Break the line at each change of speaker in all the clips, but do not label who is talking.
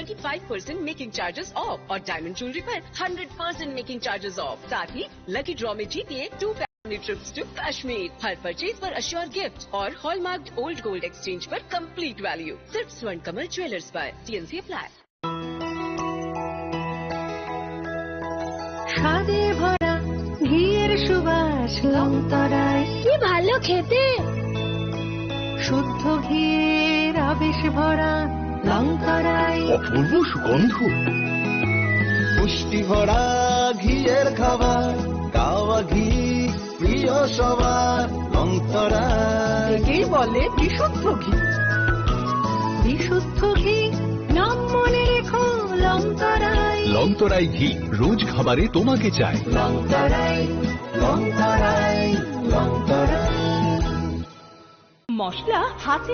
25% making charges of और diamond jewellery पर 100% making charges of. साथ ही लकी ड्रॉ में जीतिए 2 फैमिली ट्रिप्स टू कश्मीर। हर परचेज पर अश्योर गिफ्ट और हॉलमार्क ओल्ड गोल्ड एक्सचेंज पर कंप्लीट वैल्यू। सिर्फ स्वर्ण कमल ज्वेलर्स पर। TNC apply.
স্বাদে ভরা ঘিয়ের সুবাস লংতরায়
কি ভালো খেতে,
শুদ্ধ ঘিয়ের আবেশ ভরা লংতরায়
অপূর্ব সুগন্ধ,
পুষ্টি ভরা ঘিয়ের খাবার গাওয়া ঘি প্রিয় সবার লংতরায়।
একেই বলে বিশুদ্ধ ঘি। বিশুদ্ধ ঘি নাম মনে রেখো লংতরায়।
লংতরাই ঘি রোজ খাবারে তোমাকে চাই।
লংতরাই লংতরাই লংতরাই।
মশলা হাতে।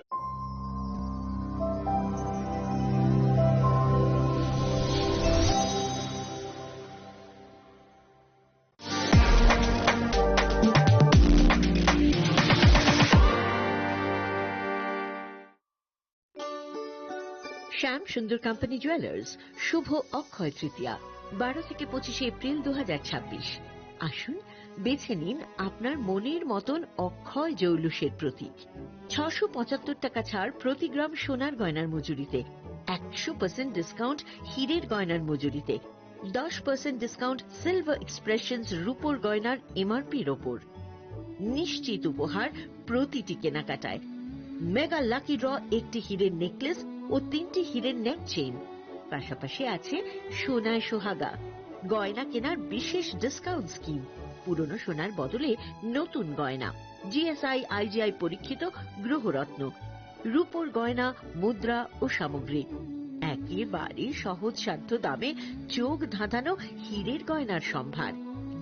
শ্যাম সুন্দর কোম্পানি জুয়েলার্স শুভ অক্ষয় তৃতীয়া 12 থেকে 25 এপ্রিল 2026। আসুন বেছে নিন আপনার মনের মতন অক্ষয় জৌলুসের প্রতীক। 675 টাকা ছাড় প্রতি গ্রাম সোনার গয়নার মজুরিতে, 100% ডিসকাউন্ট হীরের গয়নার মজুরিতে, 10% ডিসকাউন্ট সিলভার এক্সপ্রেশনস রূপোর গয়নার এমআরপির ওপর। নিশ্চিত উপহার প্রতিটি কেনাকাটায়। মেগা লাকি ড্র একটি হীরের নেকলেস ও 3টি হীরের নেক চেইন। পাশাপাশি আছে সোনায় সোহাগা। গয়না কেনার বিশেষ ডিসকাউন্ট স্কিম। পুরনো সোনার বদলে নতুন গয়না। GSI IGI পরীক্ষিত গ্রহরত্ন, রূপোর গয়না, মুদ্রা ও সামগ্রী। একেবারে সহজসাধ্য দামে চোখ ধাঁধানো হীরের গয়নার সম্ভার।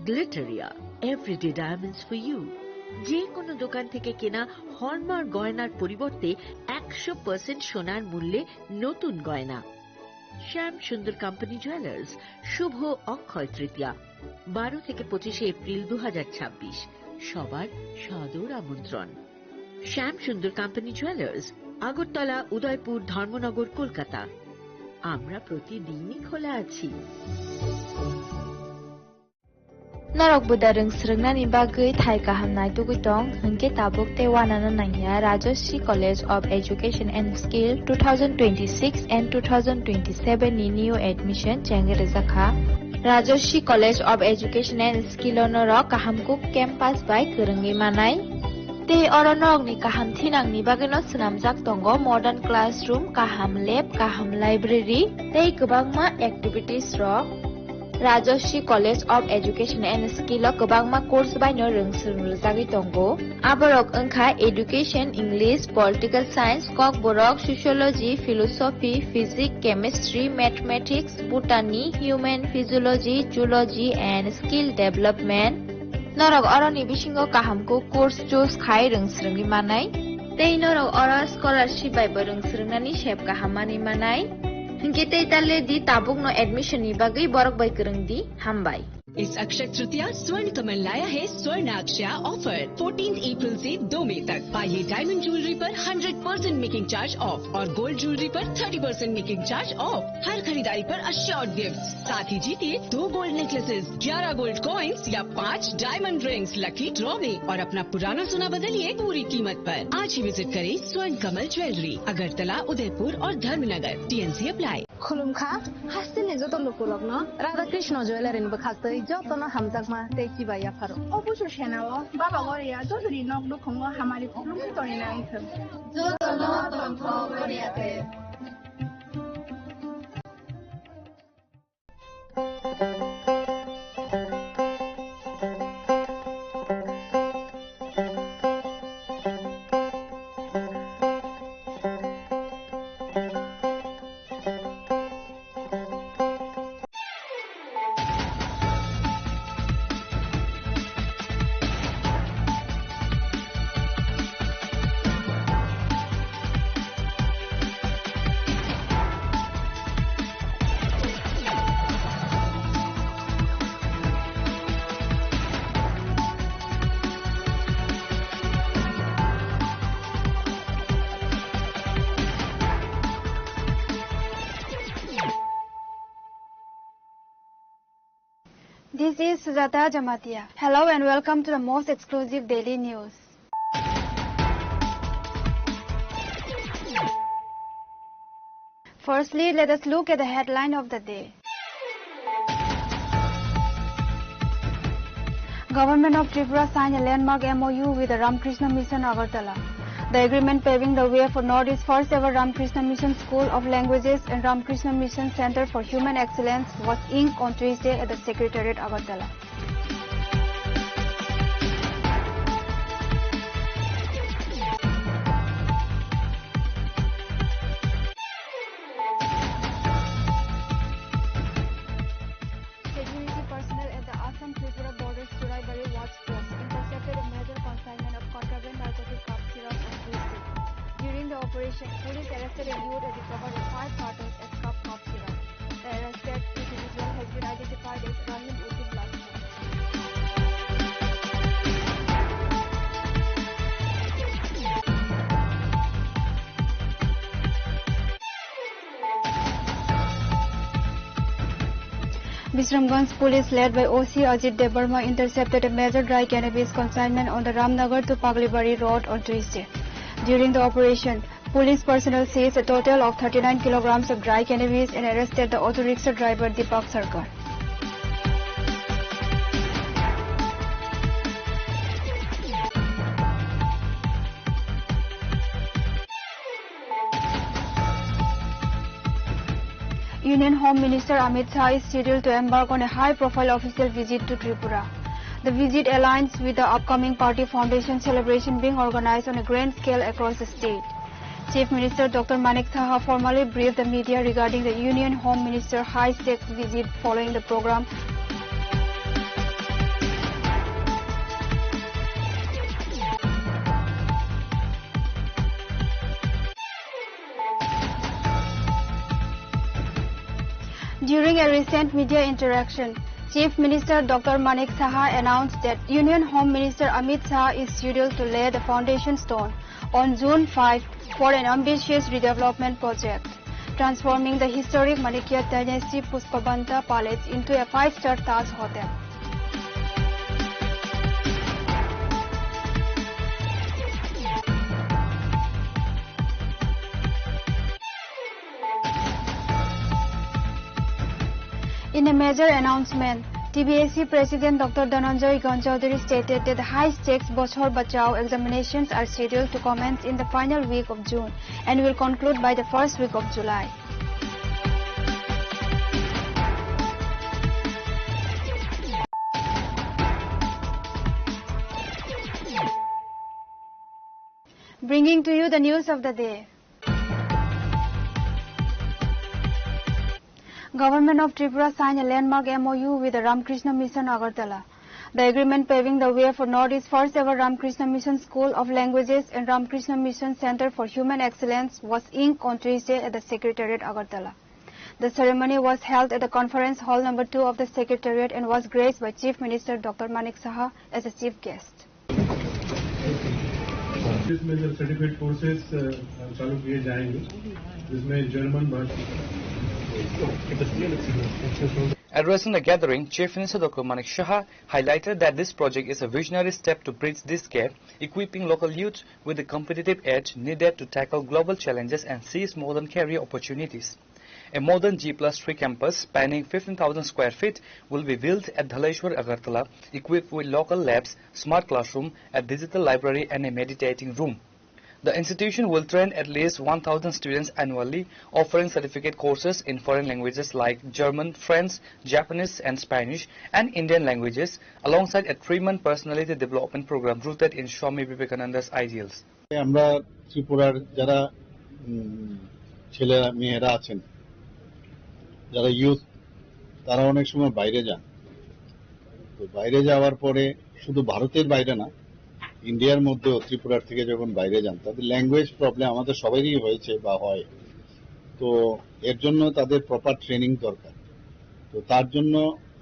Glitteria everyday diamonds for you. যে কোনো দোকান থেকে কেনা হলমার্ক গয়নার পরিবর্তে 100% সোনার মূল্যে নতুন গয়না। শ্যাম সুন্দর কোম্পানি জুয়েলার্স শুভ অক্ষয় তৃতীয়া 12 থেকে 25 এপ্রিল 2026। সবার সাদর আমন্ত্রণ। শ্যাম সুন্দর কোম্পানি জুয়েলার্স, আগরতলা, উদয়পুর, ধর্মনগর, কলকাতা। আমরা প্রতিদিনই খোলা আছি।
Narok budareng srengna ni bagai thai kahamnai tugitong hengke tabuk te wanana nangya Rajoshi College of Education and Skill 2026 and 2027 ni new admission chengere zakha Rajoshi College of Education and Skill onoro kahamkuk campus by kerengi manai te oronok ni kaham thinang ni bageno snamjak tongo modern classroom, kaham lab, kaham library te kwbangma activities rok Rajoshi College of Education and Skill o kwbangma course baino rungsrungjagui tongo. Aborok wngkha Education, English, Political Science, Kok borok Sociology, Philosophy, Physics, Chemistry, Mathematics, Botany, Human Physiology, Zoology and Skill Development. Norok oroni bisingo kahamko course choose khai rungsrungni manai. Tei norok oro scholarship bai bo rungsrungnani sep kahamani manai. Hingke tale di tabuk no admission ni bagai borok bai kereng di hambai.
इस अक्षय तृतीया स्वर्ण कमल लाया है स्वर्ण अक्षया offer 14 अप्रैल से 2 मई तक। पाइए diamond jewellery पर 100% making charge of और गोल्ड ज्वेलरी पर 30% मेकिंग चार्ज ऑफ। हर खरीदारी पर अश्योर्ड गिफ्ट। साथ ही जीतिए 2 गोल्ड नेकलेसेस, 11 गोल्ड कॉइन्स या 5 डायमंड रिंग्स लकी ड्रॉ में और अपना पुराना सोना बदलिए पूरी कीमत पर। आज ही विजिट करें स्वर्ण कमल ज्वेलरी, अगरतला, उदयपुर और धर्मनगर। TNC apply.
खुलुमखा हासिल जत लोकलक न राधा कृष्ण ज्वेलरी बखातै जतन हामजाकमा तेकी बाया फारो
অবশ্য সেনাও বাবা গরিয়া যতরি নক দুখঙ্গ হামারি খুলুমকি তরি না আইথম
जतन तंथ गरियाते
This is Sujata Jamatia. Hello and welcome to the most exclusive daily news. Firstly, let us look at the headline of the day. Government of Tripura signed a landmark MOU with the Ramakrishna Mission Agartala. The agreement paving the way for Northeast's first ever Ramakrishna Mission School of Languages and Ramakrishna Mission Center for Human Excellence was inked on Tuesday at the Secretariat, Agartala. Security personnel at the Assam-Tripura border Suraibari watch post intercepted a major consignment of contraband narcotic cough syrup on Tuesday. During the operation, police arrested a youth and recovered 5 cartons of cough syrup. The arrested individual has been identified as Rahim Uddin Lasma. Bisramganj police led by OC Ajit Debarma intercepted a major dry cannabis consignment on the Ramnagar to Paglibari road on Tuesday. During the operation, police personnel seized a total of 39 kilograms of dry cannabis and arrested the auto rickshaw driver Deepak Sarkar. Union Home Minister Amit Shah is scheduled to embark on a high-profile official visit to Tripura. The visit aligns with the upcoming Party Foundation celebration being organized on a grand scale across the state. Chief Minister Dr. Manik Saha formally briefed the media regarding the Union Home Minister high-stakes visit following the program. During a recent media interaction, Chief Minister Dr. Manik Saha announced that Union Home Minister Amit Shah is scheduled to lay the foundation stone on June 5 for an ambitious redevelopment project, transforming the historic Manikya Dynasty Puspabanta Palace into a 5-star Taj Hotel. In a major announcement, TBSC President Dr. Dhananjay Ganchaudhary stated that the high-stakes Bachor Bachao examinations are scheduled to commence in the final week of June and will conclude by the first week of July. Bringing to you the news of the day. Government of Tripura signed a landmark MOU with the Ramakrishna Mission Agartala. The agreement paving the way for Northeast's first ever Ramakrishna Mission School of Languages and Ramakrishna Mission Center for Human Excellence was inked on Tuesday at the Secretariat, Agartala. The ceremony was held at the Conference Hall No. 2 of the Secretariat and was graced by Chief Minister Dr. Manik Saha as a chief guest.
इसमें जब certificate courses चालू किए जाएंगे जिसमें German
Addressing the gathering, Chief Minister Dr. Manik Saha highlighted that this project is a visionary step to bridge this gap, equipping local youth with the competitive edge needed to tackle global challenges and seize modern career opportunities. A modern G+3 campus spanning 15,000 square feet will be built at Dhaleshwar, Agartala, equipped with local labs, smart classroom, a digital library and a meditating room. The institution will train at least 1,000 students annually, offering certificate courses in foreign languages like German, French, Japanese and Spanish, and Indian languages, alongside a 3-month personality development program rooted in Swami Vivekananda's ideals.
আমরা ত্রিপুরার যারা ছেলেরা মেয়েরা আছেন যারা youth তারা অনেক সময় বাইরে যান তো বাইরে যাওয়ার পরে শুধু ভারতের বাইরে না ইন্ডিয়ার মধ্যেও ত্রিপুরার থেকে যখন বাইরে যান তাদের ল্যাঙ্গুয়েজ প্রবলেম আমাদের সবারই হয়েছে বা হয় তো এর জন্য তাদের প্রপার ট্রেনিং দরকার তো তার জন্য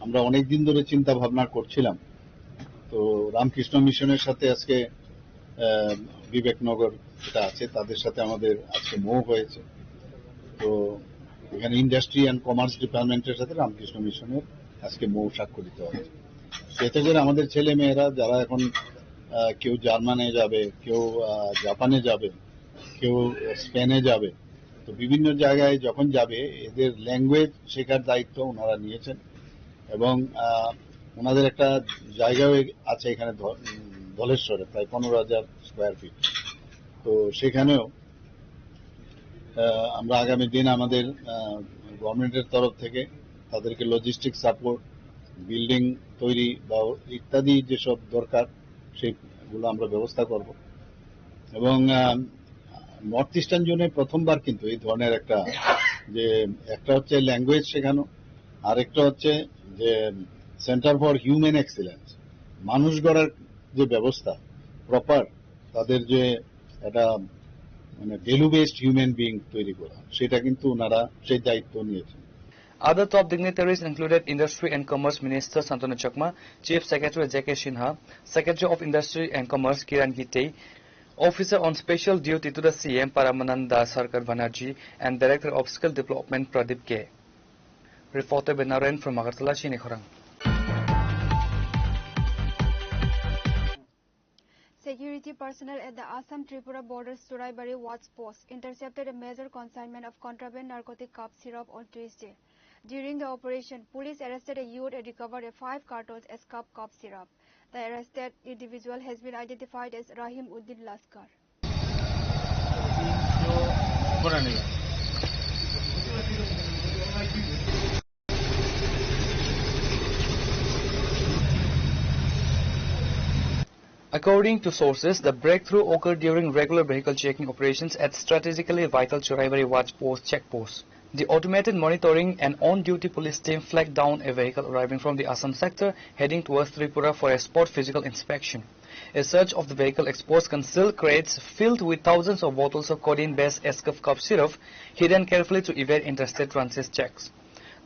আমরা অনেক দিন ধরে চিন্তা ভাবনা করছিলাম তো রামকৃষ্ণ মিশনের সাথে আজকে বিবেকনগর যেটা আছে তাদের সাথে আমাদের আজকে মুভ হয়েছে তো এখানে ইন্ডাস্ট্রি অ্যান্ড কমার্স ডিপার্টমেন্টের সাথে রামকৃষ্ণ মিশনের আজকে মৌ স্বাক্ষরিত হয়েছে। এতে করে আমাদের ছেলে মেয়েরা যারা এখন কেউ জার্মানে যাবে, কেউ জাপানে যাবে, কেউ স্পেনে যাবে, তো বিভিন্ন জায়গায় যখন যাবে এদের ল্যাঙ্গুয়েজ শেখার দায়িত্ব ওনারা নিয়েছেন এবং ওনাদের একটা জায়গাও আছে এখানে ধলেশ্বরে প্রায় 15,000 স্কোয়ার ফিট। তো সেখানেও আমরা আগামী দিন আমাদের গভর্নমেন্টের তরফ থেকে তাদেরকে লজিস্টিক সাপোর্ট, বিল্ডিং তৈরি বা ইত্যাদি যেসব দরকার সেগুলো আমরা ব্যবস্থা করব। এবং নর্থ ইস্টার্ন জোনে প্রথমবার কিন্তু এই ধরনের একটা হচ্ছে ল্যাঙ্গুয়েজ শেখানো, আরেকটা হচ্ছে যে সেন্টার ফর হিউম্যান এক্সিলেন্স, মানুষ গড়ার যে ব্যবস্থা প্রপার, তাদের যে একটা মানে ভ্যালু বেসড হিউম্যান বিং তৈরি করা, সেটা কিন্তু ওনারা সেই দায়িত্ব নিয়েছেন।
Other top dignitaries included Industry and Commerce Minister Santanu Chakma, Chief Secretary J.K. Sinha, Secretary of Industry and Commerce Kiran Gitei, Officer on Special Duty to the CM Paramananda Sarkar Banerjee, and Director of Skill Development Pradeep K. Reporter Benaren from Agartala, Chinikhorang.
Security personnel at the Assam-Tripura border Suraibari watch post intercepted a major consignment of contraband narcotic cough syrup on Tuesday. During the operation, police arrested a youth and recovered 5 cartons as cough syrup. The arrested individual has been identified as Rahim Uddin Laskar.
According to sources, the breakthrough occurred during regular vehicle checking operations at strategically vital Churaibari watch post checkpost. The automated monitoring and on-duty police team flagged down a vehicle arriving from the Assam sector heading towards Tripura for a spot physical inspection. A search of the vehicle exposed concealed crates filled with thousands of bottles of codeine-based Escaf cough syrup hidden carefully to evade interstate transit checks.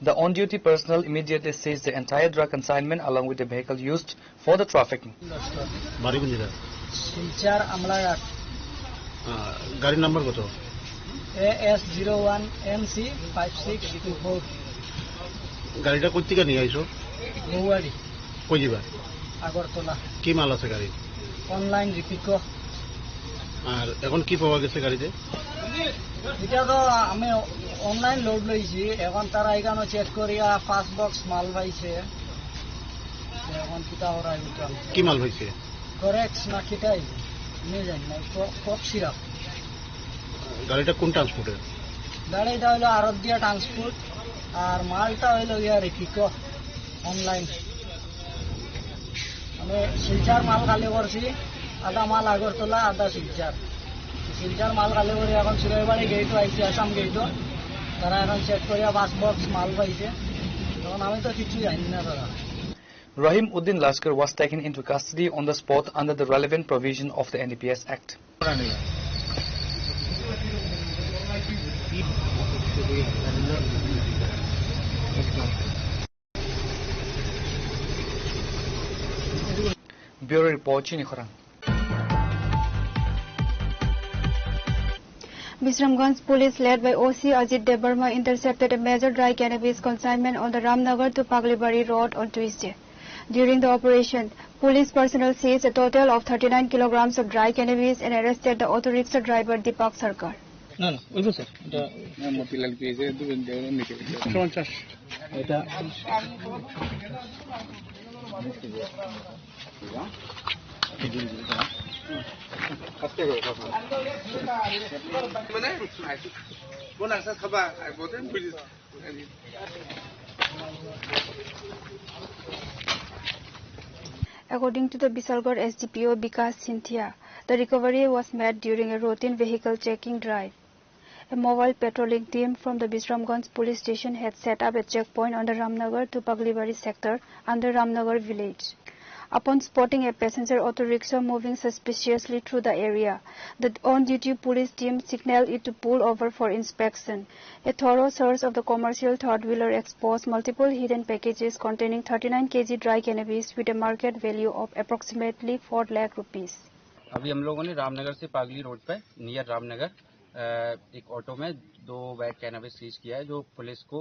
The on-duty personnel immediately seized the entire drug consignment along with the vehicle used for the trafficking.
গাড়ি number কত? AS01MC5624। গাড়িটা কই থেকে নিয়ে আইছো? বৌয়ারি। কই যাবা? আগরতলা। কি মাল আছে গাড়ি? অনলাইন রিপিকো। আর এখন কি পাওয়া গেছে গাড়িতে? এটা তো আমি অনলাইন লোড লইছি, এখন তারা এখানে চেক করিয়া 5 বক্স মাল পাইছে। এখন কিটা ওরা কি মাল হইছে? করেক্স না কিটাই নিয়ে যাই না, কফ সিরাপ। গাড়িটা কোন ট্রান্সপোর্টের? গাড়িটা হলো আরবদিয়া ট্রান্সপোর্ট, আর মালটা হলো রিপিকো অনলাইন। আমি শিলচার মাল খালি করছি, আধা মাল আগরতলা, আধা শিলচার। শিলচার মাল খালি করে এখন সুরাইবাড়ি গেটও আইছে, আসাম গেটও। তারা এখন চেক করিয়া 5 বক্স মাল পাইছে, তখন আমি তো কিছু জানি না তারা।
Rahim Uddin Laskar was taken into custody on the spot under the relevant provision of the NDPS Act. Bureau Report, Chinikhorang.
Bisramganj police led by OC Ajit Debarma intercepted a major dry cannabis consignment on the Ramnagar to Paglibari road on Tuesday. During the operation, police personnel seized a total of 39 kilograms of dry cannabis and arrested the auto rickshaw driver Deepak Sarkar.
না না ওই sir এটা মতিলাল পেয়েছে দুজন দেওয়া নিতে 50 এটা আস্তে করে কথা মানে কোন আছে খাবার বলেন বুঝি।
According to the Bisalgarh SDPO Bikas Cynthia, the recovery was made during a routine vehicle checking drive. A mobile patrolling team from the Bisramganj police station had set up a checkpoint on the Ramnagar to Paglibari sector under Ramnagar village. Upon spotting a passenger auto rickshaw moving suspiciously through the area, the on-duty police team signaled it to pull over for inspection. A thorough search of the commercial third-wheeler exposed multiple hidden packages containing 39 kg dry cannabis with a market value of approximately 4 lakh rupees.
अभी हम लोगों ने रामनगर से पागली road पे near Ramnagar एक auto में 2 bag cannabis seize किया है, जो पुलिस को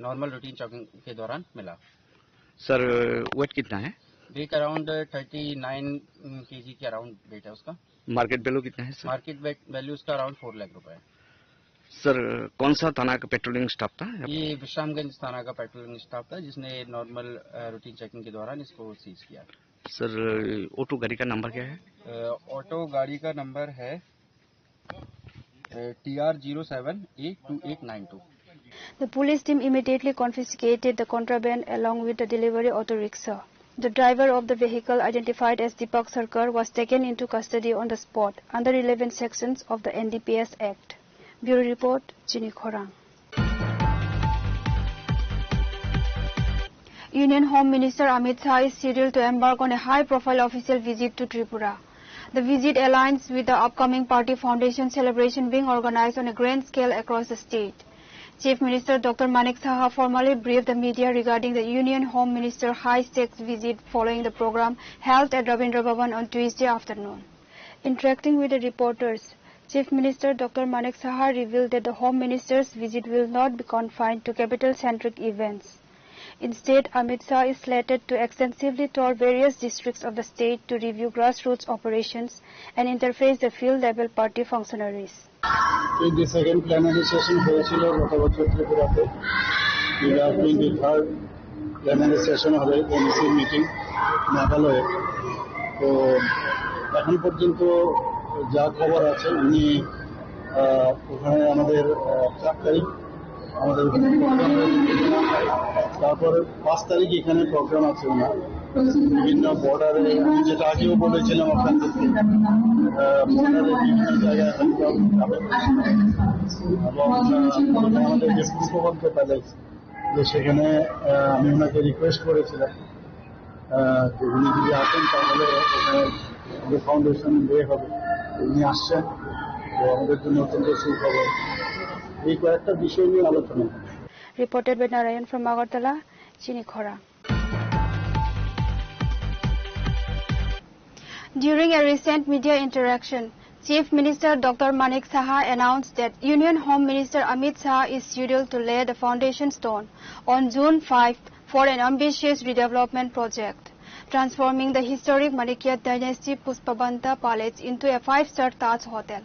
नॉर्मल रूटीन चेकिंग के दौरान मिला।
सर वेट कितना है?
वेट अराउंड 39 kg के अराउंड वेट है उसका।
मार्केट वैल्यू कितना है सर?
मार्केट वैल्यू उसका अराउंड 4 लाख रुपए है।
सर कौन सा थाना का पेट्रोलिंग स्टाफ था?
ये विश्रामगंज थाना का पेट्रोलिंग स्टाफ था जिसने नॉर्मल रूटीन चेकिंग के दौरान इसको सीज किया।
सर ऑटो गाड़ी का नंबर क्या है?
ऑटो गाड़ी का नंबर है TR07A2892।
The police team immediately confiscated the contraband along with the delivery auto rickshaw. The driver of the vehicle, identified as Deepak Sarkar, was taken into custody on the spot under 11 sections of the NDPS Act. Bureau Report, Chini Khorang. Union Home Minister Amit Shah is scheduled to embark on a high-profile official visit to Tripura. The visit aligns with the upcoming party foundation celebration being organized on a grand scale across the state. Chief Minister Dr. Manik Saha formally briefed the media regarding the Union Home Minister high-stakes visit following the program held at Rabindra Bhavan on Tuesday afternoon. Interacting with the reporters, Chief Minister Dr. Manik Saha revealed that the Home Minister's visit will not be confined to capital-centric events. Instead, Amit Shah is slated to extensively tour various districts of the state to review grassroots operations and interface the field-level party functionaries.
In the second plenary session হয়েছিল গত বছর ত্রিপুরাতে, 23rd plenary session হবে NEC meeting মেঘালয়ে। তো এখন পর্যন্ত যা খবর আছে উনি ওখানে আমাদের 4 তারিখ আমাদের তারপরে 5 তারিখ এখানে প্রোগ্রাম আছে ওনার বিভিন্ন বর্ডারে, আমি যেটা আগেও বলেছিলাম আপনাদের বর্ডারে বিভিন্ন জায়গায় এবং আমাদের যে পূর্ববঙ্গ প্যালেস যে সেখানে আমি ওনাকে রিকোয়েস্ট করেছিলাম যে উনি যদি আসেন তাহলে ওখানে আমাদের ফাউন্ডেশন ডে হবে, উনি আসছেন, তো আমাদের জন্য অত্যন্ত সুখবর। এই কয়েকটা বিষয় নিয়ে আলোচনা।
Reported by Narayan from Agartala, Chini Khorang. During a recent media interaction, Chief Minister Dr. Manik Saha announced that Union Home Minister Amit Shah is scheduled to lay the foundation stone on June 5 for an ambitious redevelopment project, transforming the historic Manikya Dynasty Puspabanta Palace into a 5-star Taj Hotel.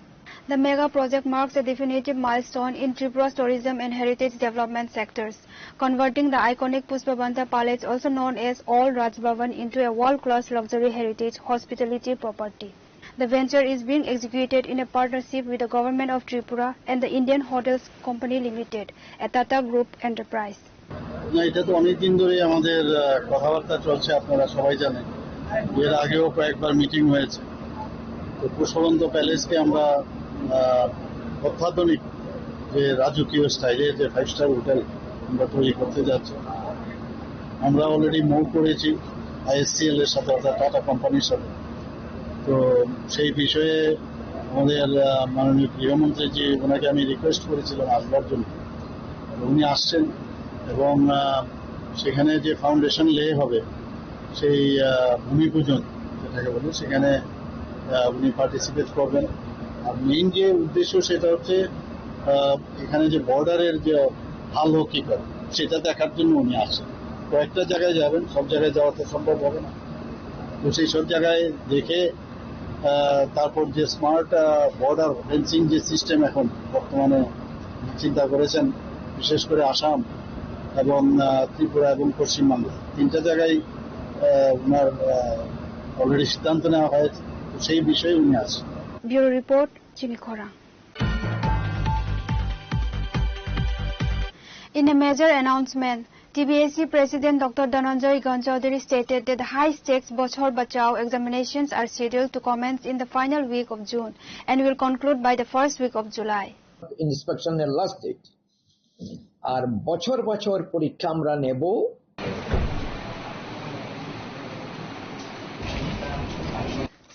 The mega project marks a definitive milestone in Tripura's tourism and heritage development sectors, converting the iconic Puspabanta Palace, also known as Old Raj Bhavan, into a world-class luxury heritage hospitality property. The venture is being executed in a partnership with the Government of Tripura and the Indian Hotels Company Limited, a Tata Group enterprise.
এটা তো অনেকদিন ধরে আমাদের কথাবার্তা চলছে, আপনারা সবাই জানেন। এর আগেও কয়েকবার মিটিং হয়েছে। তো পুষ্পবন্ত প্যালেসকে আমরা অত্যাধুনিক যে রাজকীয় স্টাইলে যে 5-স্টার হোটেল আমরা তৈরি করতে যাচ্ছি। আমরা অলরেডি মুভ করেছি ISCL এর সাথে, অর্থাৎ টাটা কোম্পানির সাথে। তো সেই বিষয়ে আমাদের মাননীয় গৃহমন্ত্রী জি ওনাকে আমি রিকোয়েস্ট করেছিলাম আসবার জন্য, উনি আসছেন এবং সেখানে যে ফাউন্ডেশন লে হবে সেই ভূমি পূজন যেটাকে বলি সেখানে উনি পার্টিসিপেট করবেন। আর মেইন যে উদ্দেশ্য সেটা হচ্ছে এখানে যে বর্ডারের যে ভালো কি করে সেটা দেখার জন্য উনি আসছেন। কয়েকটা জায়গায় যাবেন, সব জায়গায় যাওয়া তো সম্ভব হবে না, তো সেই সব জায়গায় দেখে তারপর যে স্মার্ট বর্ডার ফেন্সিং যে সিস্টেম এখন বর্তমানে চিন্তা করেছেন, বিশেষ করে আসাম এবং ত্রিপুরা এবং পশ্চিমবঙ্গ 3টা জায়গায় ওনার অলরেডি সিদ্ধান্ত নেওয়া হয়েছে, তো সেই বিষয়ে উনি আসছেন।
Bureau Report, Chini Khorang. In a major announcement, TBSC President Dr. Dhananjay Ganchaudhary stated that the high-stakes Bachhor Bachao examinations are scheduled to commence in the final week of June and will conclude by the first week of July.
ইন্সপেকশনের last date আর বছর বছর পরীক্ষা আমরা নেব।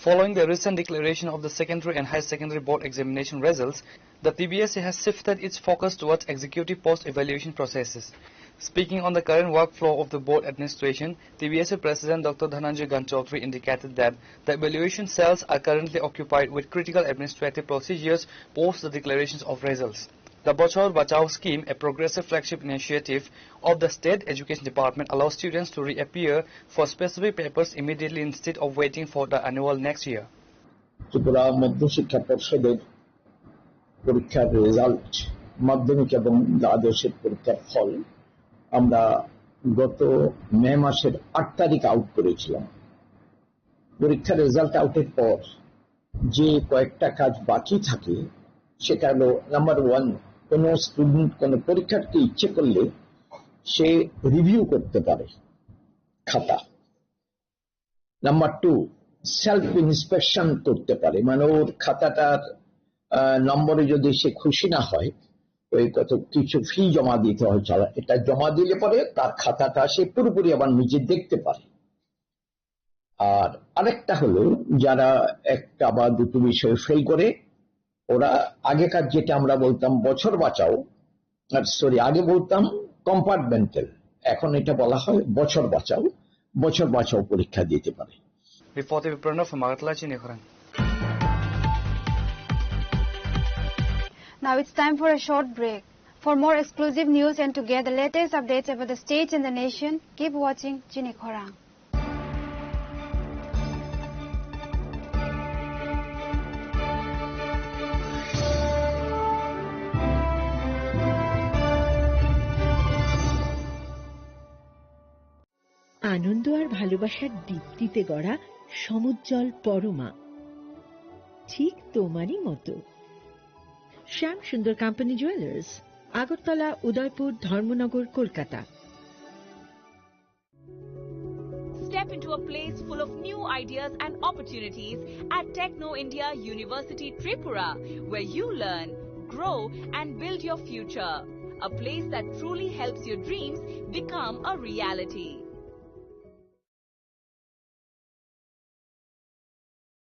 Following the recent declaration of the secondary and high secondary board examination results, the TBSA has shifted its focus towards executive post-evaluation processes. Speaking on the current workflow of the board administration, TBSA President Dr. Dhananjay Ganchaudhary indicated that the evaluation cells are currently occupied with critical administrative procedures post the declarations of results. The Bachor Bachao scheme, a progressive flagship initiative of the State Education Department, allows students to reappear for specific papers immediately instead of waiting for the annual next year.
Tripura মধ্যশিক্ষা পর্ষদের পরীক্ষার result, মাধ্যমিক এবং দ্বাদশের পরীক্ষার ফল আমরা গত মে মাসের 8 তারিখ out করেছিলাম। পরীক্ষার রেজাল্ট আউটের পর যে কয়েকটা কাজ বাকি থাকে সেটা হলো, নাম্বার 1, কোন স্টুডেন্ট কোন পরীক্ষার্থী ইচ্ছে করলে সে রিভিউ করতে পারে খাতা। নাম্বার 2, সেলফ ইন্সপেকশন করতে পারে, মানে ওর খাতাটার নম্বরে যদি সে খুশি না হয় ওই কত কিছু ফি জমা দিতে হয়, এটা জমা দিলে পরে তার খাতাটা সে পুরোপুরি আবার নিজে দেখতে পারে। আর আরেকটা হলো যারা একটা বা দুটো বিষয় ফেল করে, ওরা আগেকার যেটা আমরা বলতাম বছর বাঁচাও, আগে বলতাম কম্পার্টমেন্টাল, এখন এটা বলা হয় বছর বাঁচাও পরীক্ষা দিতে পারে।
Reported by Pranav from Agartala, Chinikhorang.
Now it's time for a short break. For more exclusive news and to get the latest updates about the states and the nation, keep watching Chinikhorang.
আনন্দ আর ভালোবাসার দীপ্তিতে গড়া সমুজ্জ্বল পরমা, ঠিক তোমারই মতো। শ্যাম সুন্দর company jewellers, Agartala, Udaipur, Dharmanagar, Kolkata.
Step into a place full of new ideas and opportunities at Techno India University Tripura, where you learn, grow and build your future. A place that truly helps your dreams become a reality.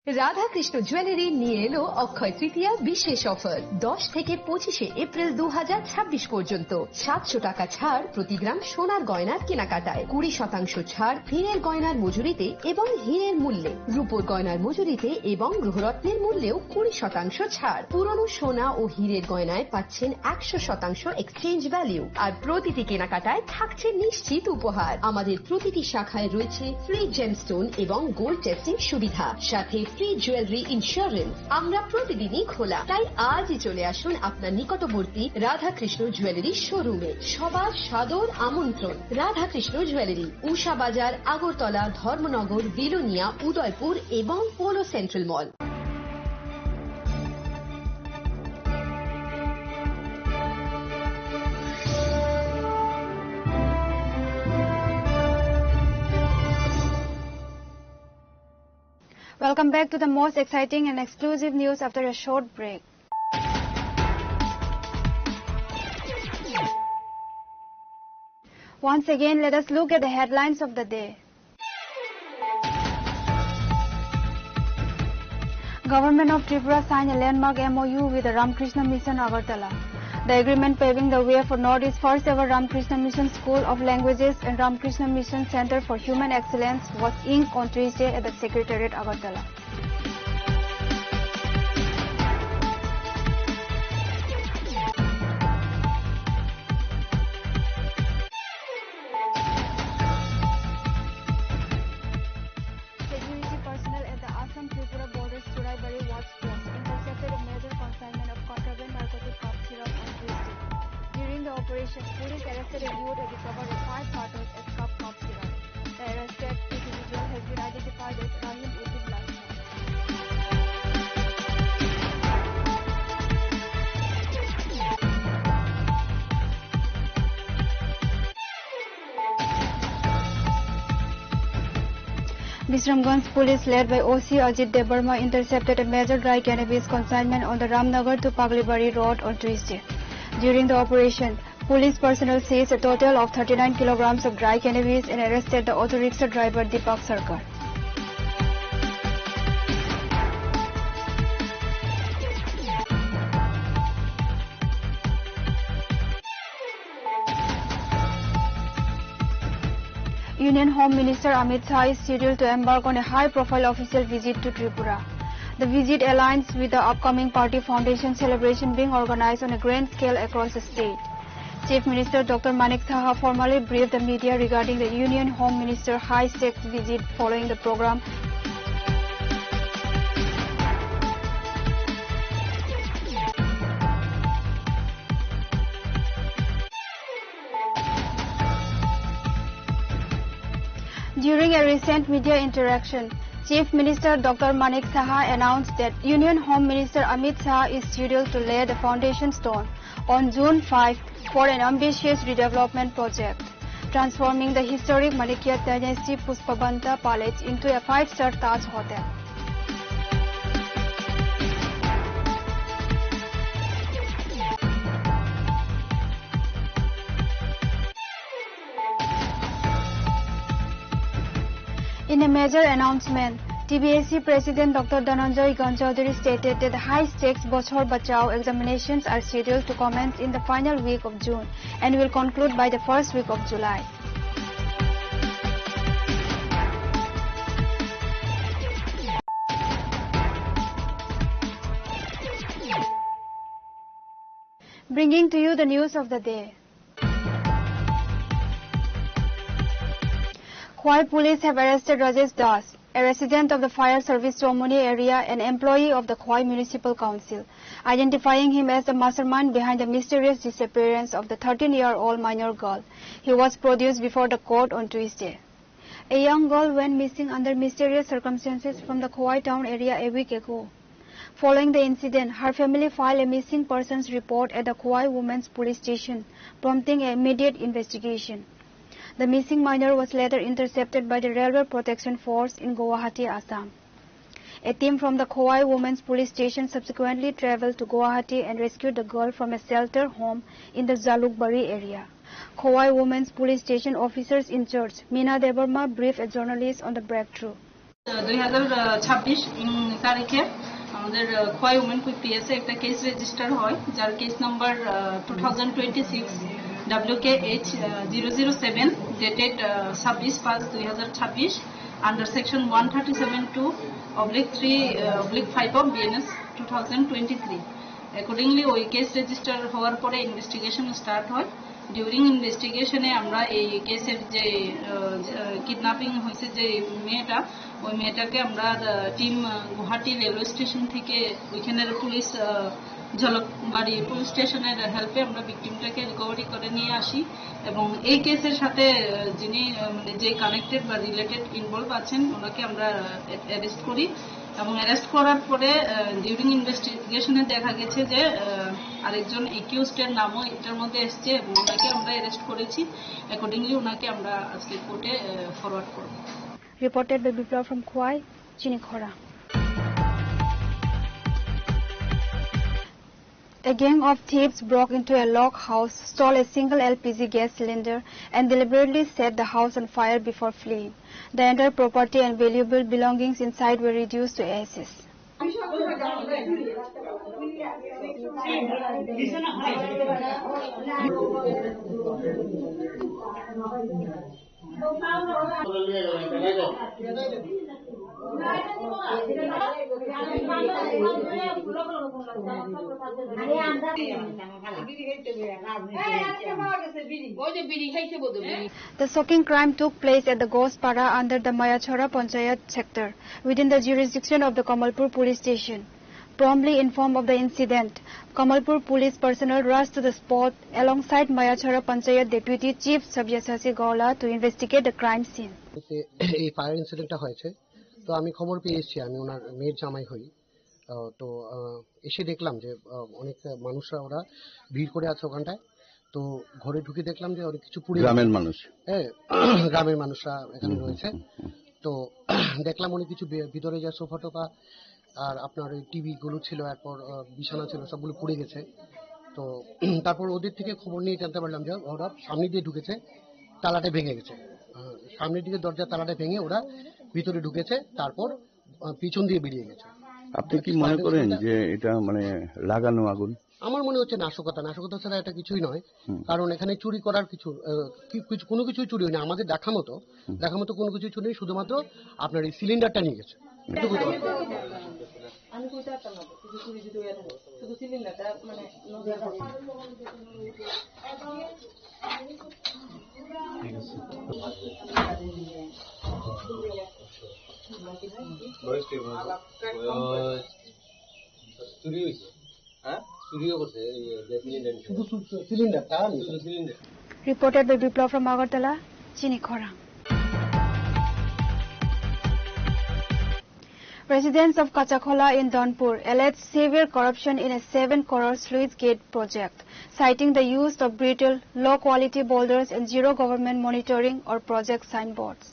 Radhakrishna jewellery নিয়ে এলো অক্ষয় তৃতীয়া বিশেষ offer. 10 থেকে 25 April 2026 পর্যন্ত 700 টাকা ছাড় প্রতি গ্রাম সোনার গয়নার কেনাকাটায়, 20% ছাড় হীরের গয়নার মজুরিতে এবং হীরের মূল্যে, রূপোর গয়নার মজুরিতে এবং গ্রহরত্নের মূল্যেও 20% ছাড়। পুরনো সোনা ও হীরের গয়নায় পাচ্ছেন 100% এক্সচেঞ্জ ভ্যালু, আর প্রতিটি কেনাকাটায় থাকছে নিশ্চিত উপহার। আমাদের প্রতিটি শাখায় রয়েছে ফ্রি জেমস্টোন এবং গোল্ড টেস্টিং সুবিধা, সাথে ফ্রি জুয়েলারি ইন্স্যুরেন্স। আমরা প্রতিদিনই খোলা, তাই আজই চলে আসুন আপনার নিকটবর্তী রাধাকৃষ্ণ জুয়েলারি শোরুমে। সবার সাদর আমন্ত্রণ। রাধাকৃষ্ণ জুয়েলারি, উষা বাজার, আগরতলা, ধর্মনগর, বিলোনিয়া, উদয়পুর এবং polo central mall.
Welcome back to the most exciting and exclusive news after a short break. Once again, let us look at the headlines of the day. Government of Tripura signed a landmark MOU with the Ramakrishna Mission Agartala. The agreement paving the way for Northeast first ever Ramakrishna Mission School of Languages and Ramakrishna Mission Center for Human Excellence was inked on Tuesday at the Secretariat, Agartala. Security personnel at the Assam-Tripura border Suraibari watch post intercepted a major consignment of contraband narcotic cough syrup on Tuesday. During the operation, police arrested a youth and recovered 5 cartons of cough syrup. The arrested individual has been identified as Rahim Uddin Lasha. Bisramganj police led by OC Ajit Debarma intercepted a major dry cannabis consignment on the Ramnagar to Paglibari road on Tuesday. During the operation, police personnel seized a total of 39 kilograms of dry cannabis and arrested the auto rickshaw driver Deepak Sarkar. Union Home Minister Amit Shah is scheduled to embark on a high-profile official visit to Tripura. The visit aligns with the upcoming Party Foundation celebration being organized on a grand scale across the state. Chief Minister Dr. Manik Saha formally briefed the media regarding the Union Home Minister high-stakes visit following the program. During a recent media interaction, Chief Minister Dr. Manik Saha announced that Union Home Minister Amit Shah is scheduled to lay the foundation stone on June 5 for an ambitious redevelopment project, transforming the historic Manikya Dynasty Puspabanta Palace into a 5-star Taj Hotel. In a major announcement, TBSC President Dr. Dhananjay Ganchaudhary stated that the high-stakes Bachor Bachao examinations are scheduled to commence in the final week of June and will conclude by the first week of July. Bringing to you the news of the day. Khwai police have arrested Rajesh Das, a resident of the Fire Service Chomoni area and employee of the Khwai Municipal Council, identifying him as the mastermind behind the mysterious disappearance of the 13-year-old minor girl. He was produced before the court on Tuesday. A young girl went missing under mysterious circumstances from the Khwai town area a week ago. Following the incident, her family filed a missing persons report at the Khwai Women's Police Station, prompting an immediate investigation. The missing minor was later intercepted by the Railway Protection Force in Guwahati, Assam. A team from the Khwai Women's Police Station subsequently traveled to Guwahati and rescued the girl from a shelter home in the Jalukbari area. Khwai Women's Police Station officers in charge, Meena Debarma, briefed a journalist on the breakthrough.
2026 তারিখে আমাদের Khowai women পিএসএ একটা case register হয়, যার case number 2026 WKH 007 dated 26/5/2026 under section 137(2)/3/5 of BNS 2023. Accordingly, ওই case register হওয়ার পরে investigation start হয়। During ইনভেস্টিগেশনে আমরা এই কেসের যে কিডন্যাপিং হয়েছে যে মেয়েটা, ওই মেয়েটাকে আমরা টিম গুয়াহাটি রেলওয়ে স্টেশন থেকে ওইখানের পুলিশ ঝলকবাড়ি পুলিশ স্টেশনের হেল্পে আমরা ভিকটিমটাকে রিকভারি করে নিয়ে আসি এবং এই কেসের সাথে যিনি মানে যে কানেক্টেড বা রিলেটেড ইনভলভ আছেন ওনাকে আমরা অ্যারেস্ট করি এবং অ্যারেস্ট করার পরে ডিউরিং ইনভেস্টিগেশনে দেখা গেছে যে আরেকজন একিউজডের নামও এটার মধ্যে এসছে এবং ওনাকে আমরা অ্যারেস্ট করেছি। অ্যাকর্ডিংলি ওনাকে আমরা আজকে কোর্টে ফরওয়ার্ড করব।
Reported by Biplav from Khwai, Chinikhora. A gang of thieves broke into a log house, stole a single LPG gas cylinder, and deliberately set the house on fire before fleeing. The entire property and valuable belongings inside were reduced to ashes. The shocking crime took place at the Gospara under the Mayachhara Panchayat sector, within the jurisdiction of the Kamalpur police station. Promptly informed of the incident, Kamalpur police personnel rushed to the spot alongside Mayachhara Panchayat Deputy Chief Sabyasachi Gaula to investigate the crime scene.
এই fire ইনসিডেন্টটা হয়েছে, তো আমি খবর পেয়ে এসেছি, আমি ওনার মেয়ের জামাই হই। তো এসে দেখলাম যে অনেক মানুষরা ওরা ভিড় করে আছে ওখানটায়। তো ঘরে ঢুকে দেখলাম যে অনেক কিছু পুড়ে,
গ্রামের মানুষ,
হ্যাঁ গ্রামের মানুষরা এখানে রয়েছে। তো দেখলাম অনেক কিছু ভিতরে যে সোফা টোফা আর আপনার ওই টিভি গুলো ছিল, এরপর বিছানা ছিল, সবগুলো পুড়ে গেছে। তো তারপর ওদের থেকে খবর নিয়ে জানতে পারলাম যে ওরা সামনে দিয়ে ঢুকেছে, তালাটা ভেঙে গেছে, সামনের দিকে দরজার তালাটা ভেঙে ওরা ভিতরে ঢুকেছে, তারপর পিছন দিয়ে বেরিয়ে গেছে।
আপনি কি মনে করেন যে এটা মানে লাগানো আগুন?
আমার মনে হচ্ছে নাশকতা ছাড়া এটা কিছুই নয়, কারণ এখানে চুরি করার কোনো কিছুই চুরি হয়নি। আমাদের দেখা মতো কোনো কিছু চুরি নেই, শুধুমাত্র আপনার এই সিলিন্ডারটা নিয়ে গেছে।
আমি কইতে পারতাম না শুধু চুরি যদি হয়ে থাকে শুধু সিলিন্ডারটা মানে নজর থাকে
চুরি হয়েছে হ্যাঁ চুরিও করছে
শুধু সিলিন্ডারটা শুধু cylinder
Reported by Biplav from Agartala, Chini Khorang. Residents of Kachakhola in Donpur alleged severe corruption in a 7 crore sluice gate project, citing the use of brittle, low-quality boulders and zero government monitoring or project signboards.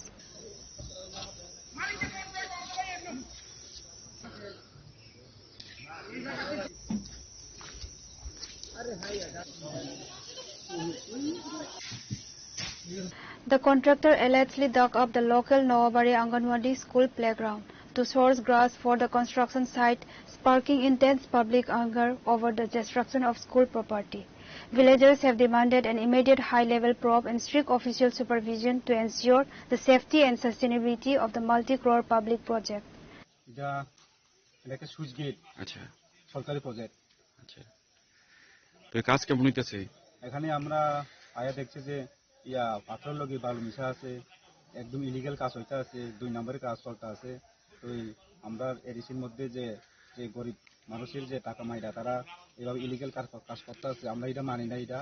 The contractor allegedly dug up the local Nawabari Anganwadi school playground to source grass for the construction site, sparking intense public anger over the destruction of school property. Villagers have demanded an immediate high-level probe and strict official supervision to ensure the safety and sustainability of the multi-crore public project.
এটা একটা switch gate
আচ্ছা
সরকারি project
আচ্ছা তো কাজ কেমন হইতেছে
এখানে আমরা আয়া দেখছি যে ইয়া পাথর লগে বালু মিশা আছে একদম ইলিগাল কাজ হইতে আছে 2 নম্বরের কাজ চলতে আছে তো আমরা এডিসির মধ্যে যে যে গরিব মানুষের যে টাকা মাইরা তারা এভাবে ইলিগাল কাজ করতে আছে আমরা এটা মানি না এটা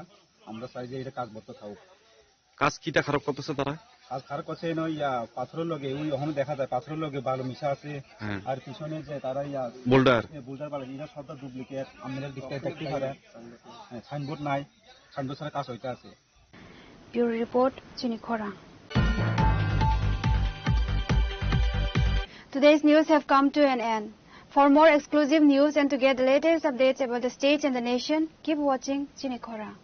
আমরা চাই যে এটা কাজ বন্ধ থাকুক
কাজ কিটা খারাপ করতেছে তারা
কাজ খারাপ করছে নয় ইয়া পাথরের লগে ওই ওখানে দেখা যায় পাথরের লগে বালু মিশা আছে আর পিছনে যে তারা ইয়া বোল্ডার বালু এটা সব ডুপ্লিকেট আমাদের দিকতে দেখতে পারে সাইনবোর্ড নাই সাইনবোর্ড ছাড়া কাজ হইতে আছে
Bureau Report, Chini Khorang. Today's news have come to an end. For more exclusive news and to get the latest updates about the state and the nation, keep watching Chini Khorang.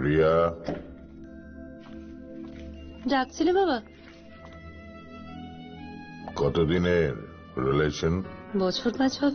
Riya
ডাকছিলে বাবা
কতদিনের relation
বছর 5 হবে